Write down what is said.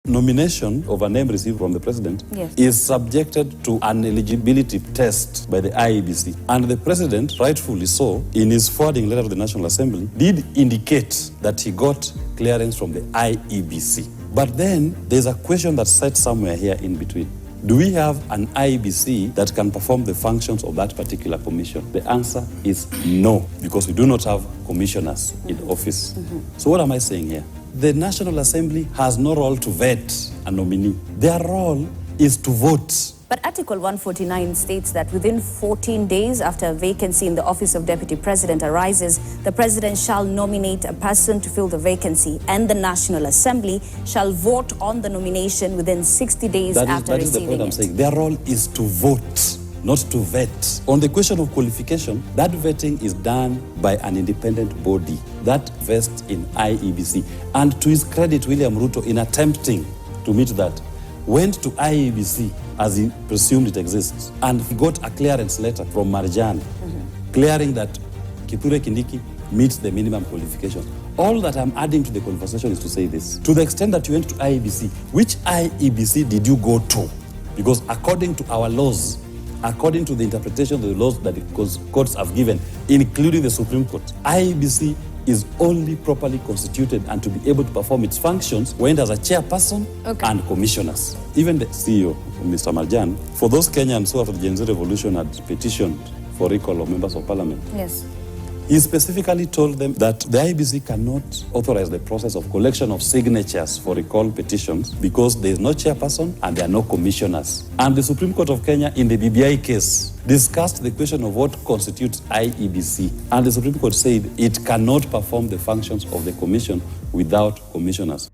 nomination of a name received from the president is subjected to an eligibility test by the IEBC. And the president, rightfully so, in his forwarding letter to the National Assembly, did indicate that he got clearance from the IEBC. But then there's a question that sits somewhere here in between. Do we have an IEBC that can perform the functions of that particular commission? The answer is no, because we do not have commissioners in office. So what am I saying here? The National Assembly has no role to vet a nominee. Their role is to vote. But Article 149 states that within 14 days after a vacancy in the office of Deputy President arises, the President shall nominate a person to fill the vacancy, and the National Assembly shall vote on the nomination within 60 days after receiving it. That is the point I'm saying. Their role is to vote, not to vet. On the question of qualification, that vetting is done by an independent body that vests in IEBC. And to his credit, William Ruto, in attempting to meet that, went to IEBC as he presumed it exists, and he got a clearance letter from Marjan clearing that Kithure Kindiki meets the minimum qualifications. All that I'm adding to the conversation is to say this. To the extent that you went to IEBC, which IEBC did you go to? Because according to our laws, according to the interpretation of the laws that the courts have given, including the Supreme Court, IEBC is only properly constituted and to be able to perform its functions when there's a chairperson and commissioners. Even the CEO, Mr. Marjan, for those Kenyans who after the GenZote revolution had petitioned for recall of members of parliament, he specifically told them that the IEBC cannot authorize the process of collection of signatures for recall petitions because there is no chairperson and there are no commissioners. And the Supreme Court of Kenya in the BBI case discussed the question of what constitutes IEBC. And the Supreme Court said it cannot perform the functions of the commission without commissioners.